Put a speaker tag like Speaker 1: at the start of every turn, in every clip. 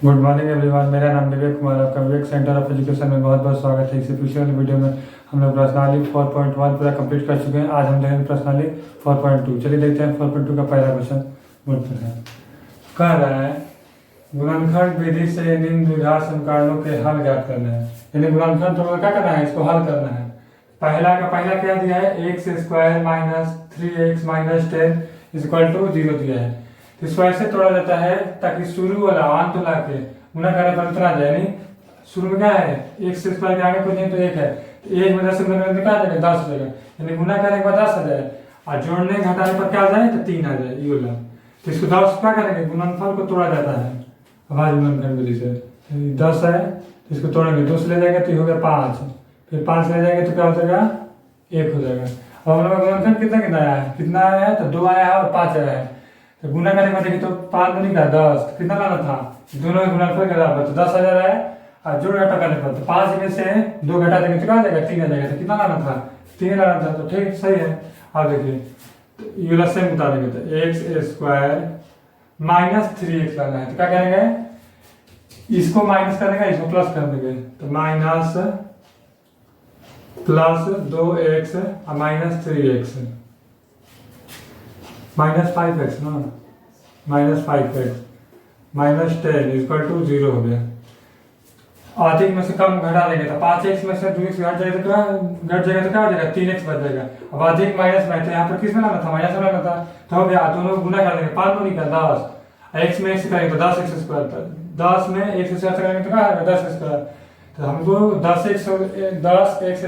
Speaker 1: Good morning everyone. मेरा नाम विवेक कुमार, आपका विवेक सेंटर ऑफ एजुकेशन में बहुत बहुत स्वागत है। इससे पिछले वाली वीडियो में हम लोग प्रश्नावली 4.1 पूरा कंप्लीट कर चुके हैं। आज हम देखेंगे प्रश्नावली 4.2। चलिए देखते हैं 4.2 का पहला क्वेश्चन। बोलते हैं, कह रहा है गुणनखंड विधि से निम्न द्विघात समीकरणों के हल ज्ञात करना है। यानी गुणनखंड तो क्या करना है, इसको हल करना है। पहला क्या दिया है, x square minus 3x minus 10 equal to 0 दिया है। तो इसको ऐसे तोड़ा जाता है ताकि शुरू वाला अंत ला के गुना करने पर उतना जाए। नहीं, शुरू में क्या है, एक्स स्क्वायर के आगे कुछ नहीं तो एक है, तो एक में 10 निकाल देंगे 10 हो जाएगा। यानी गुना करने के बाद 10 आ जाए और जोड़ने घटाने पर क्या आ जाए तो 3 आ जाए, ये वाला। तो इसको 10 क्या करेंगे, गुणनफल को तोड़ा जाता है आवाज गुणनखंड विधि से। 10 है तो इसको तोड़ेंगे, 2 से ले जाएंगे तो ये हो गया 5, फिर 5 ले जाएंगे तो क्या हो जाएगा 1 हो जाएगा। अब हम लोग गुणनखंड कितना आया है तो 2 आया है और 5 आया है। तो गुना करने में देखिए तो 5 दूनी का 10, तो कितना लाना था, दोनों के गुणनफल के बराबर, तो 10 आ जा रहा है। और जोड़ घटा करने पर तो 5 में से 2 घटा देंगे तो क्या आ जाएगा 3 आ जाएगा। तो कितना लाना था, 3 लाना था, तो ठीक सही है। अब देखिए तो ये वाला सेम बता देंगे, तो एक्स स्क्वायर माइनस 3x लाना है। तो क्या करेंगे, इसको माइनस करने का इसको प्लस कर देंगे, तो माइनस प्लस 2x और माइनस 3x माइनस 5x ना, minus 5x minus 10 equal to 0 हो गया। अधिक में से कम घटा देंगे तो 5x में से 2x घट जाएगा तो क्या हो जाएगा 3x बच जाएगा। अब अधिक माइनस में तो यहाँ पर किस में लाना था, माइनस में लाना था, तो हो गया। दोनों को गुना कर देंगे, 5 दूनी का 10, x में x करेंगे तो 10x स्क्वायर, 10 में x स्क्वायर करेंगे तो क्या आएगा 10 स्क्वायर। तो हमको 10x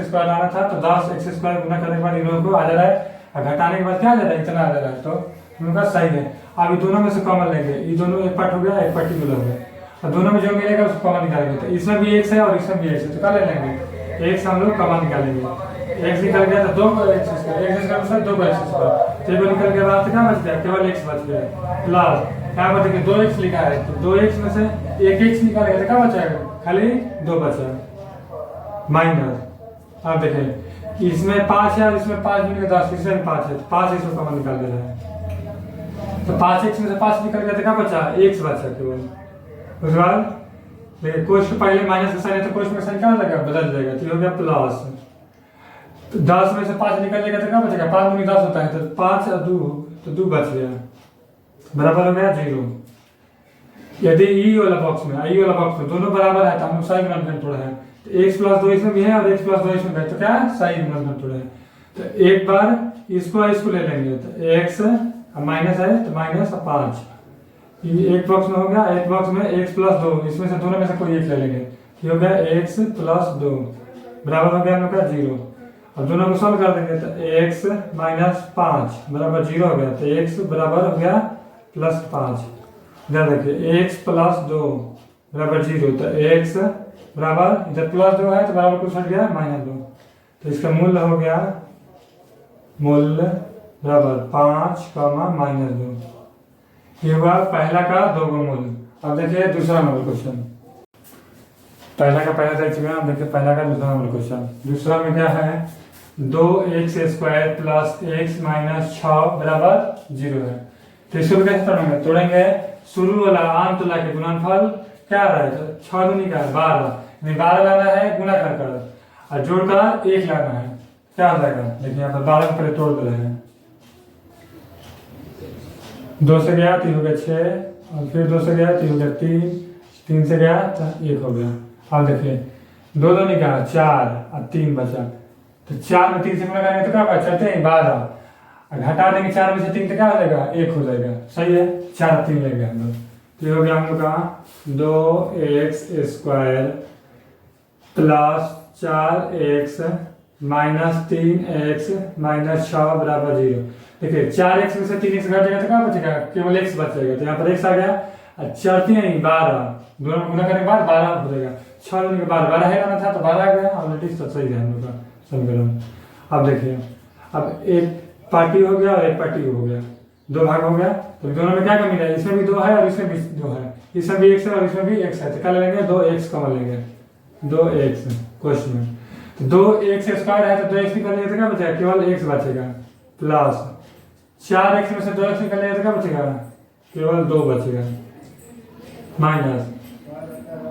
Speaker 1: स्क्वायर लाना था, तो 10x स्क्वायर गुना करने के बाद इन लोगों को आ जा रहा है और घटाने के बाद क्या आ जा रहा है, इतना आ जा रहा है। तो हम लोग का सही है। अब ये दोनों में से कॉमन लेंगे, ये दोनों एक पार्ट हो गया, एक पर्टिकुलर हो गया, और दोनों में जो मिलेगा उसको कॉमन निकालेंगे। तो इसमें भी x है और इसमें भी x है, तो क्या ले लेंगे, x हम लोग कॉमन निकालेंगे। x निकल गया तो 2 को x स्क्वायर 2 को x स्क्वायर, तो निकल के बाद क्या बच गया, केवल x बच गया। प्लस यहाँ पर देखिए 2x लिखा है, तो 2x में से 1x निकालेंगे तो क्या बचेगा, खाली 2 बचा। माइनस अब देखिए इसमें 5 है और इसमें 5 मिलकर 10, इसमें 5 है, तो 5 इसमें कॉमन निकाल दे रहा है। तो 5x में से 5 निकल गया तो क्या बचा, x बचा केवल। उसके बाद देखिए कोश के पहले माइनस का साइन है तो कोश में साइन क्या हो जाएगा, बदल जाएगा, तो ये हो गया प्लस। तो 10 में से 5 निकल जाएगा तो क्या बचेगा, 5 दूनी 10 होता है, तो 5 और 2 तो 2 बच गया, बराबर हो गया 0। यदि ई वाला बॉक्स में दोनों बराबर है तो हम लोग सही गुणनखंड तोड़ा है। तो x प्लस 2 इसमें भी है और x प्लस 2 इसमें भी है, तो क्या सही गुणनखंड तोड़ा है। तो एक बार इसको ले लेंगे, तो x माइनस है तो माइनस 5, ये एक बॉक्स में हो गया। एक बॉक्स में x प्लस 2, इसमें से दोनों में से कोई एक ले लेंगे, ये हो गया x प्लस 2 बराबर हो गया हम लोग का 0। अब दोनों को सॉल्व कर देंगे तो x माइनस 5 बराबर 0 हो गया, तो x बराबर हो गया प्लस 5। इधर देखिए x प्लस 2 बराबर 0, तो x बराबर इधर प्लस 2 है तो बराबर कुछ हट गया माइनस 2, तो इसका मूल्य हो गया मूल्य बराबर 5 माइनस 2। ये हुआ पहला का 2 का मूल्य। अब देखिए दूसरा नंबर क्वेश्चन, पहला का पहला देख चुके हैं, अब देखिए पहला का दूसरा नंबर क्वेश्चन। दूसरा में क्या है, 2x square plus x minus 6 बराबर 0 है। तो इसको कैसे तोड़ेंगे, शुरू वाला अंत ला के गुणनफल क्या आ रहा है, तो 6 दूनी का 12, 12 लाना है गुना कर और जोड़कर 1 लाना है, क्या हो जाएगा। देखिए यहाँ पर 12 पहले तोड़ दे रहे हैं, 2 से गया 3 हो गया 6, और फिर 2 से गया 3 हो गया 3 से गया तो 1 हो गया। अब देखिए 2 दूनी का 4 और 3 बचा, तो 4 में 3 से गुना करेंगे तो क्या बचा, 12, घटा देंगे 4 में से 3 तो क्या हो जाएगा 1 हो जाएगा, सही है। 4 3 लेंगे हम लोग, तो ये हो गया हम लोग का 2x square plus 4x minus 3x minus 6 बराबर 0। देखिए 4x में से 3x घट जाएगा तो क्या बचेगा, केवल x बच जाएगा, तो यहाँ पर x आ गया। 4 3 12, दोनों गुना करने के बाद 12 हो जाएगा, 6 दूनी के बाद 12 है लाना था तो 12 आ गया, ऑलरेडी सब सही है हम लोग का समीकरण। अब देखिए अब एक पार्टी हो गया और एक पार्टी हो गया, 2 भाग हो गया, तो दोनों में क्या कमी है, इसमें भी 2 है और इसमें भी 2 है, इसमें भी x है और इसमें भी x है, तो क्या लेंगे 2x कॉमन लेंगे, 2x क्वेश्चन में। तो 2x स्क्वायर है तो 2x निकल जाएगा तो क्या बचेगा, केवल x बचेगा, प्लस 4x में से 2x निकल जाएगा तो क्या बचेगा, केवल 2 बचेगा, माइनस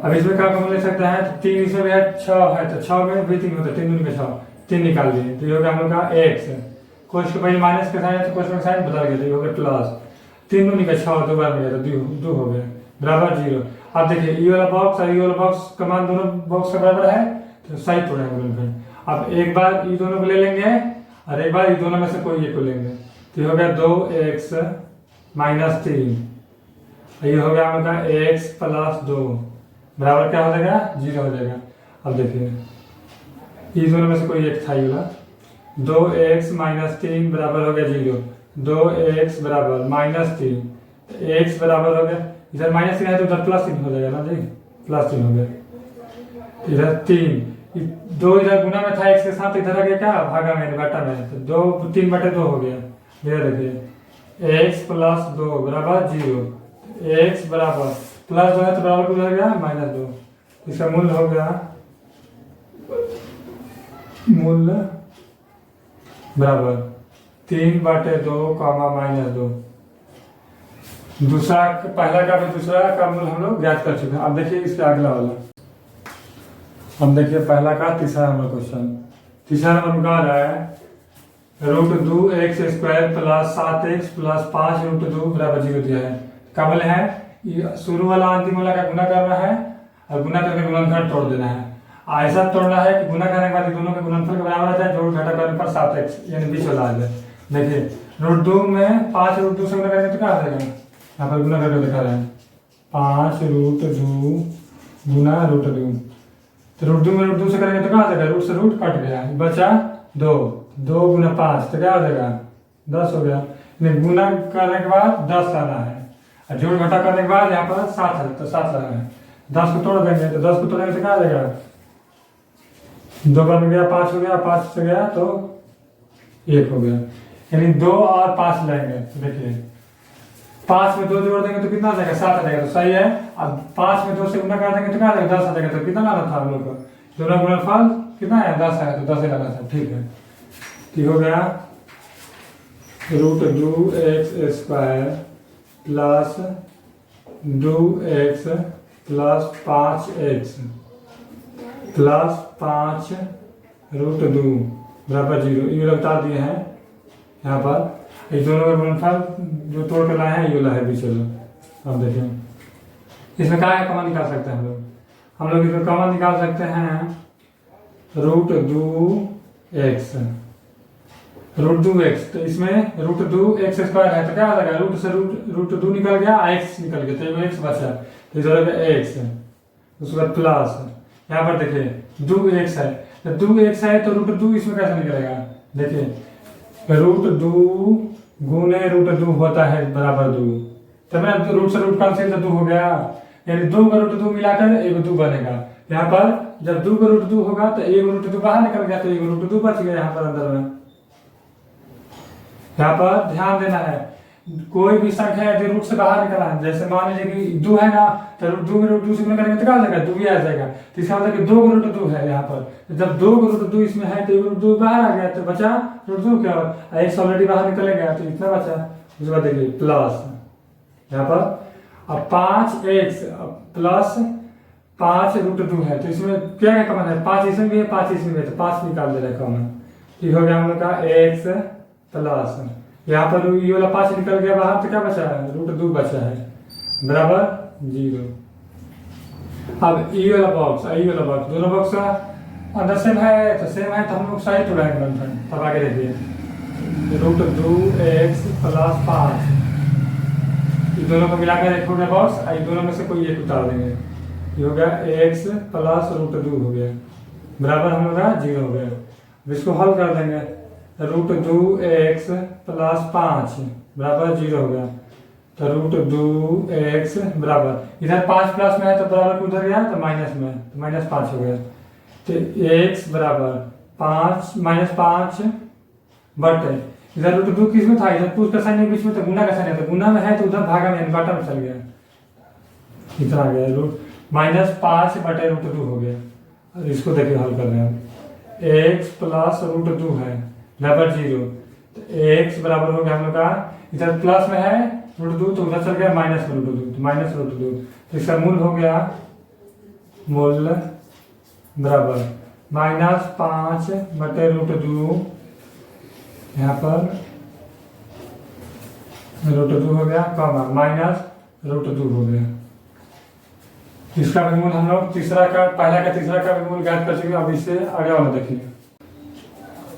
Speaker 1: अब इसमें क्या कॉमन ले सकते हैं, तो 3 इसमें भी है, 6 है, तो 6 में भी 3 होता है, 3 दूनी का 6, 3 निकाल दिए, तो ये हो गया हम लोग का x। कोश के पहले माइनस के साइन है तो कोश का साइन बदल गया, तो ये हो गया प्लस 3 दूनी का 6, 2 बार में गया तो 2 हो गया बराबर 0। अब देखिए ये वाला बॉक्स और ये वाला बॉक्स का मान दोनों बॉक्स का बराबर है, तो साइड तोड़ेंगे। अब एक बार ये दोनों को ले लेंगे और एक बार ये दोनों में से कोई एक को लेंगे, तो ये हो गया 2x माइनस 3, ये हो गया हमारा x प्लस 2 बराबर क्या हो जाएगा, 0 हो जाएगा। अब देखिए ये दोनों में से कोई एक था, ये वाला 2x माइनस 3 बराबर हो गया 0, 2x बराबर माइनस 3, तो x बराबर हो गया, इधर माइनस 3 है तो उधर प्लस 3 हो जाएगा ना जी, प्लस 3 हो गया, इधर 3, 2 इधर गुना में था x के साथ, इधर आ गया क्या भागा में बटा में, तो 2 3 बटे 2 हो गया। इधर देखिए x प्लस 2 बराबर 0, x बराबर प्लस 2 है तो बराबर हो गया माइनस 2, इसका मूल्य हो गया मूल्य बराबर 3 बटे 2 माइनस 2। दूसरा पहला का भी दूसरा का मूल्य हम लोग ज्ञात कर चुके हैं। अब देखिए इसका अगला वाला, हम देखिए पहला का तीसरा नंबर क्वेश्चन। तीसरा नंबर का आ रहा है √2x² प्लस 7x प्लस 5 √2 बराबर 0 दिया है। क्या बोले हैं, शुरू वाला अंतिम वाला का गुना करना है और गुना करके गुणनफल तोड़ देना है। ऐसा तोड़ना है कि गुना करने के बाद दोनों के गुणनफल के बराबर आ जाए, जोड़ घटा करने पर 7x यानी बीच वाला आ जाए। देखिए √2 में 5 √2 से गुना करेंगे तो क्या आ जाएगा, यहाँ पर गुना करके दिखा रहे हैं 5 √2 गुना √2, तो √2 में √2 से करेंगे तो क्या आ जाएगा, रूट से रूट कट गया, बचा 2, 2 गुना 5 तो क्या हो जाएगा 10 हो गया। गुना करने के बाद 10 लाना है और जोड़ घटा करने के बाद यहाँ पर 7 है तो 7 लाना है। 10 को तोड़ देंगे तो 10 को तोड़ेंगे तो क्या आ जाएगा, 2 बार में गया 5 हो गया, 5 से गया तो 1 हो गया, यानी 2 और 5 लेंगे। तो देखिए 5 में 2 जोड़ देंगे तो कितना आ जाएगा, 7 आ जाएगा, तो सही है। अब 5 में 2 से गुना कर देंगे तो क्या आ जाएगा, 10 आ जाएगा, तो कितना लाना था हम लोग को, दोनों गुणनफल कितना है 10 है, तो 10 ही लाना था। ठीक है, ठीक हो गया √2x² plus 2x plus 5x plus 5 √2 बराबर 0, ये बता दिए हैं यहाँ पर। ये दोनों का गुणनफल जो तोड़ कर लाए हैं ये वाला है बीच वाला। अब देखिए इसमें क्या है, कॉमन निकाल सकते हैं हम लोग इसमें कॉमन निकाल सकते हैं √2x, तो इसमें √2x² है तो क्या आ जाएगा, रूट से √2 निकल गया, x निकल गया, तो x बचा, तो इधर x उसके बाद प्लस, यहाँ पर देखिए 2x है, तो 2x है तो √2 इसमें कैसे निकलेगा, देखिए √2 गुने √2 होता है बराबर 2, तो मैं रूट से रूट कैंसिल तो 2 हो गया, यानी 2 का √2 मिलाकर 1 2 बनेगा। यहाँ पर जब 2 का √2 होगा तो 1 √2 बाहर निकल गया, तो 1 √2 बच गया यहाँ पर अंदर में। यहाँ पर ध्यान देना है, कोई भी संख्या यदि रूट से बाहर निकला है, जैसे मान लीजिए कि 2 है ना, तो 2 में √2 से गुणा करेंगे तो क्या आ जाएगा, 2 ही आ जाएगा, तो इसका मतलब कि 2 का √2 है यहाँ पर, तो जब 2 का √2 इसमें है तो 1 √2 बाहर आ गया, तो बचा √2 क्या, x ऑलरेडी बाहर निकल गया तो इतना बचा। उसके बाद देखिए प्लस यहाँ पर अब 5x प्लस 5 √2 है, तो इसमें क्या क्या कॉमन है, 5 इसमें भी है 5 इसमें भी है, तो 5 निकाल दे रहे कॉमन, ठीक हो गया हम लोग का x प्लस यहाँ पर ये वाला 5 निकल गया बाहर, तो क्या बचा है, √2 बचा है बराबर 0। अब ये वाला बॉक्स दोनों बॉक्स का अंदर सेम है तो सेम है, तो हम लोग साइड तोड़ाएंगे बंधन। तब आगे देखिए √2x प्लस 5, ये दोनों को मिलाकर एक हो गया बॉक्स, ये दोनों में से कोई एक उतार देंगे, ये हो गया x प्लस √2 हो गया बराबर हम लोग का 0 हो गया। इसको हल कर देंगे, √2x प्लस 5 बराबर 0 हो गया, तो √2x बराबर इधर 5 प्लस में है तो बराबर उधर गया तो माइनस में, तो -5 हो गया, तो x बराबर 5 -5 बटे इधर √2 किस में था, इधर प्लस का साइन बीच में, तो गुना का साइन है, तो गुना में है तो उधर भागा में घटा में चल गया, इतना आ गया -5 बटे √2 हो गया। और इसको देखिए हल कर रहे हैं, x प्लस √2 है बराबर 0, तो x बराबर हो गया हम लोग का, इधर प्लस में है √2 तो उधर चल गया माइनस में √2, तो -√2, तो इसका मूल हो गया मूल बराबर -5/√2, यहाँ पर √2 हो गया, कॉमा -√2 हो गया। इसका वर्गमूल हम लोग पहला का तीसरा का वर्गमूल ज्ञात कर चुके। अब इससे आगे वाला देखिए।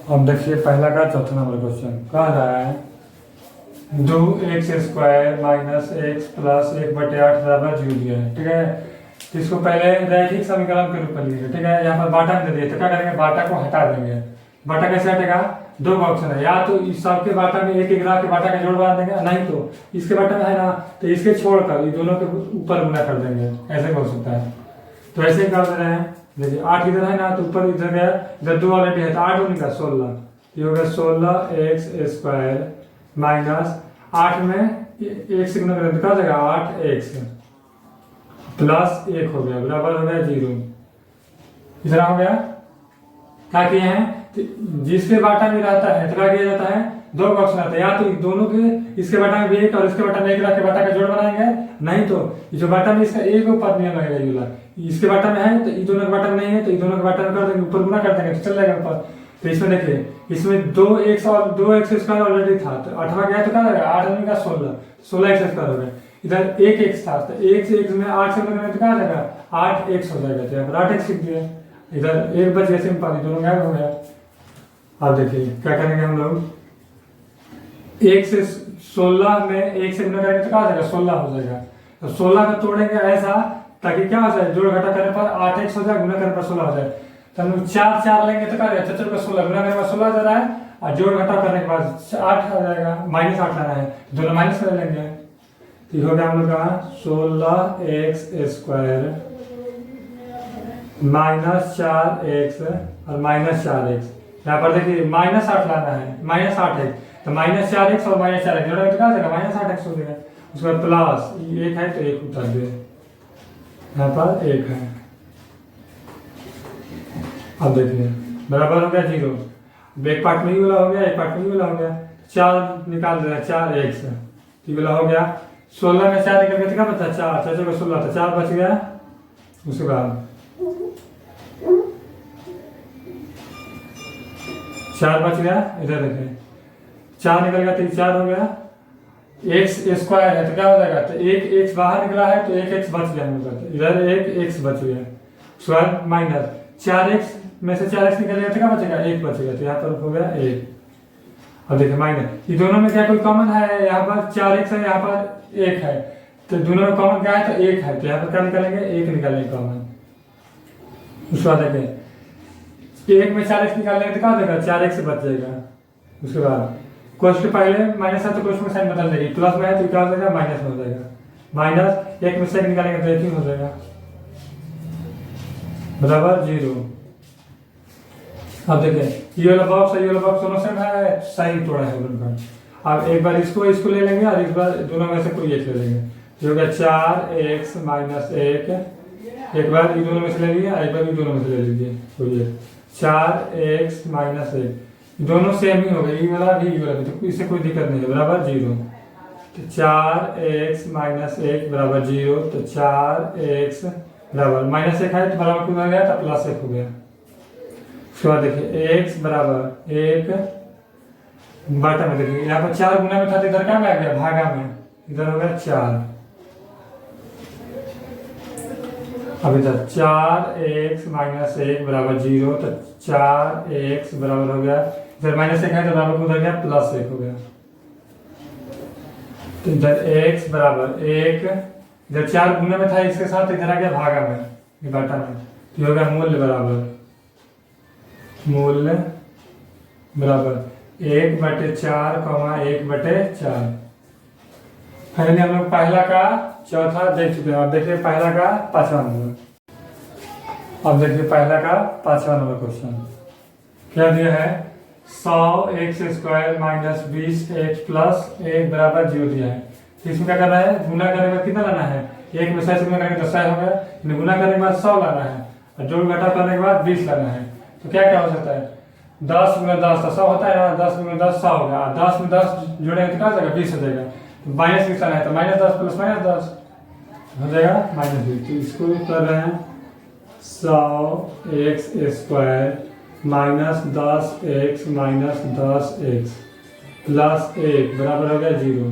Speaker 1: अब देखिए पहला का चौथा नंबर क्वेश्चन कह रहा है 2x² - x + 1/8 बराबर 0 दिया है, ठीक है। तो इसको पहले रैखिक समीकरण के रूप में लिखिए, ठीक है। यहाँ पर बाटा में दे दिए तो क्या करेंगे, बाटा को हटा देंगे। बाटा कैसे हटेगा, दो ऑप्शन है, या तो इस सबके बाटा में एक ग्राफ के बाटा का जोड़ बना देंगे, नहीं तो इसके बाटा में है ना तो इसके छोड़कर ये दोनों के ऊपर गुना कर देंगे, ऐसे हो सकता है। तो ऐसे ही कर दे रहे हैं। देखिए 8 इधर है ना तो ऊपर इधर गया, इधर 2 ऑलरेडी है तो 8 होगा 16, ये हो गया 16x² -8 में 1 से गुना करें तो क्या हो जाएगा 8x + 1 हो गया बराबर हो गया 0। इधर हो गया। क्या किए हैं, तो जिसके बाटा में रहता है तो क्या किया जाता है, दो ऑप्शन आता है, या तो दोनों के इसके बाटा में भी एक और इसके बाटा में एक रख के बाटा का जोड़ बनाएंगे, नहीं तो जो बाटा में इसका एक ऊपर नियम लगेगा, ये वाला इसके बाटा में है तो ये दोनों के बाटा में नहीं है तो ये दोनों के बाटा में कर देंगे, ऊपर गुना कर देंगे तो चल जाएगा ऊपर। तो इसमें देखिए इसमें 2x और 2x² ऑलरेडी था तो 8वां गया तो क्या लगेगा 8 दूनी का 16x² हो गया। इधर 1x था तो 1 से 1 में 8 से गुना तो क्या आ जाएगा 8x हो जाएगा, तो यहाँ पर 8x लिख दिया। इधर 1 बच गया, सिंपल, दोनों गायब हो गया। अब देखिए क्या करेंगे हम लोग, 1 से 16 में 1 से गुना करेंगे तो क्या हो जाएगा 16 हो जाएगा। तो 16 को तोड़ेंगे ऐसा ताकि क्या हो जाए, जोड़ घटा करने पर 8x हो जाए, गुना करने पर 16 हो जाए। तो हम लोग 4 लेंगे तो क्या हो जाएगा 4 16, गुना करने पर 16 आ जा रहा है और जोड़ घटा करने के बाद 8 आ जाएगा, -8 लाना है दोनों माइनस कर लेंगे। तो ये हो गया हम लोग का 16x² -4x और -4x। यहाँ पर देखिए -8 लाना है, -8 तो -4x और -4x जोड़ा तो क्या हो जाएगा -8x हो जाएगा। उसके बाद प्लस 1 है तो 1 उतार दे, यहाँ पर 1 है। अब देखिए बराबर हो गया 0, एक पार्ट में ही वाला हो गया, एक पार्ट में ही वाला हो गया। 4 निकाल देना 4x, ये वाला हो गया। 16 में 4 निकल गया तो क्या बचा 4, 4 को 16 तो 4 बच गया। उसके बाद 4 बच गया, इधर देखिए 4 निकल गया तो 4 हो गया। x² है तो क्या हो जाएगा, तो 1x बाहर निकला है तो 1x बच गया, इधर 1x बच गया। उसके बाद -4x में से 4x निकल गया तो क्या बचेगा 1 बचेगा, तो यहाँ पर हो गया 1। अब देखिए माइनस, ये दोनों में क्या कोई कॉमन है, यहाँ पर 4x है, यहाँ पर 1 है, तो दोनों में कॉमन क्या है तो 1 है, तो यहाँ पर क्या निकालेंगे 1 निकालेंगे कॉमन। उसके बाद देखिए 1 में 4x निकालेंगे तो क्या हो जाएगा 4x बच जाएगा। उसके बाद कोष्ठ के पहले माइनस है तो कोष्ठ में साइन बदल जाएगी, प्लस में है तो क्या हो जाएगा माइनस में हो जाएगा। -1 में से 1 निकालेंगे तो 1 ही हो जाएगा बराबर 0। अब देखिए ये वाला बॉक्स दोनों सेम है, सही तोड़ा है उनका। अब एक बार इसको ले लेंगे और एक बार दोनों में से कोई एक ले लेंगे, तो हो गया 4x - 1। एक बार ये दोनों में से ले लीजिए, एक बार ये दोनों में से ले लीजिए, कोई एक 4x - 1, दोनों सेम ही हो गए, ये वाला भी तो इससे कोई दिक्कत नहीं है, बराबर 0। तो 4x - 1 बराबर 0, तो 4x बराबर -1 है तो बराबर हो गया तो +1 हो गया। उसके बाद देखिए x बराबर 1 बाटा में देखिए यहाँ पर 4 गुना में था तो इधर क्या में आ गया भागा में, इधर हो गया 4। अब इधर 4x - 1 बराबर 0, तो 4x बराबर हो गया, इधर -1 है तो बराबर उधर गया +1 हो गया। तो इधर x बराबर 1, इधर 4 गुना में था इसके साथ, इधर आ गया भागा में बाटा में, तो हो गया मूल्य बराबर 1/4, 1/4। फाइनली हम लोग पहला का चौथा देख चुके हैं। अब देखिए पहला का 5वां नंबर। अब देखिए पहला का 5वां नंबर क्वेश्चन क्या दिया है, 100x² - 20x + 1 बराबर 0 दिया है। इसमें क्या करना है, गुना करने में कितना लाना है, 1 में 100 से गुना करेंगे तो 100 हो गया, गुना करने के बाद 100 लाना है और जोड़ घटा करने के बाद 20 लाना है। तो क्या क्या हो सकता है, 10 × 10 तो 100 होता है ना, 10 × 10 100 होगा, 10 में 10 जोड़ेंगे तो क्या हो जाएगा 20 हो जाएगा। तो माइनस निकालना है तो -10 + -10 हो जाएगा -20। तो इसको कर रहे हैं 100x² minus 10x minus 10x plus 1 बराबर हो गया 0।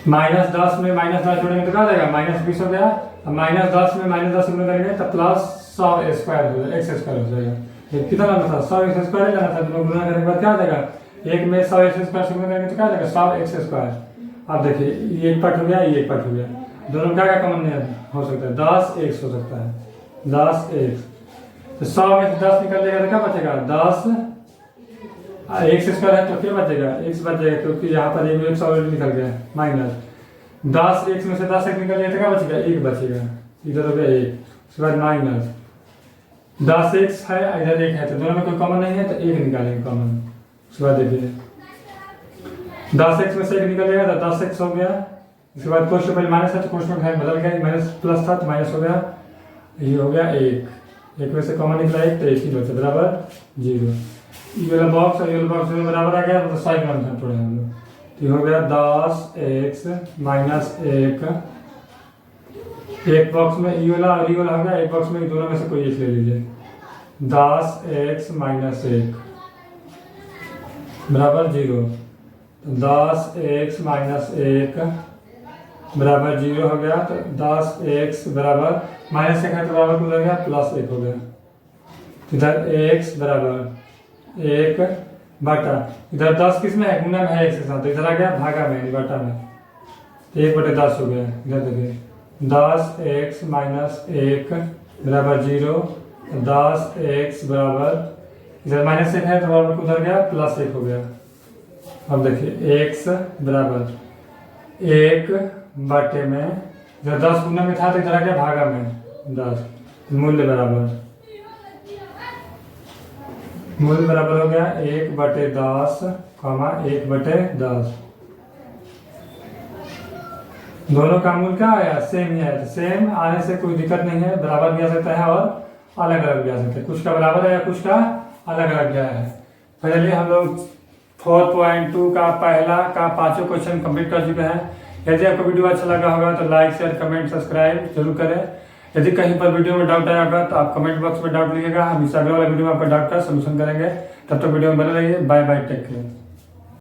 Speaker 1: -10 में -10 जोड़ेंगे तो क्या हो जाएगा -20 हो गया। अब -10 में -10 गुना करेंगे तो प्लस 100² हो जाएगा, x² हो जाएगा। ये कितना लाना था 100x² ही लाना था, तो गुना करने के बाद क्या हो जाएगा, एक में 100x² से गुना करेंगे तो क्या हो जाएगा 100x²। अब देखिए ये एक पार्ट हो गया, ये एक पार्ट हो गया, दोनों क्या कॉमन हो सकता है 10x हो सकता है, 10x। तो 100 में से 10 निकल जाएगा तो क्या बचेगा 10 x² है तो क्या बचेगा x बच जाएगा, क्योंकि यहाँ पर एक x ऑलरेडी निकल गया माइनस 10x में से 10x निकल जाएगा तो क्या बचेगा 1 बचेगा, इधर हो गया 1, उसके बाद माइनस 10x है इधर 1 है तो दोनों में कोई कॉमन नहीं है तो 1 निकालेंगे कॉमन। उसके बाद देखिए 10x में से 1 निकल गया तो 10x हो गया। उसके बाद कोष्ठ पहले माइनस है तो कोष्ठ में बदल गया, माइनस प्लस था तो माइनस हो गया, ये हो गया 1 में से कॉमन निकला 1 तो 1 ही बचा बराबर 0। ये वाला बॉक्स और ये वाला बॉक्स में बराबर आ गया, मतलब साइन कॉन्सेंट थोड़े हम लोग, तो हो गया 10x माइनस 1, एक बॉक्स में ये वाला और ये वाला हो गया, एक बॉक्स में दोनों में से कोई एक ले लीजिए, 10x माइनस 1 बराबर 0। 10x माइनस 1 बराबर 0 हो गया, तो 10x बराबर माइनस 1 है तो बराबर हो गया प्लस 1 हो गया, इधर x बराबर 1 बटा इधर 10 किस में है गुना में है 1 के साथ, तो इधर आ गया भागा में बटा में, 1/10 हो गया। इधर देखिए 10x माइनस 1 बराबर 0, 10x बराबर इधर माइनस 1 है तो बराबर उधर गया प्लस 1 हो गया। अब देखिए x बराबर 1 बटे में इधर 10 गुना में था तो इधर आ गया भागा में 10, मूल्य बराबर हो गया 1/10 1/10। दोनों का मूल क्या आया सेम ही है, तो सेम आने से कोई दिक्कत नहीं है, बराबर भी आ सकता है और अलग अलग भी आ सकता है, कुछ का बराबर है या कुछ का अलग अलग गया है। फाइनली हम लोग 4.2 का पहला का 5 क्वेश्चन कंप्लीट कर चुके हैं। यदि आपको वीडियो अच्छा लगा होगा तो लाइक शेयर कमेंट सब्सक्राइब जरूर करें। यदि कहीं पर वीडियो में डाउट आया होगा तो आप कमेंट बॉक्स में डाउट लिखिएगा, हम इस अगले वाला वीडियो में आपका डाउट का सलूशन करेंगे। तब तक वीडियो में बने रहिए, बाय बाय, टेक केयर।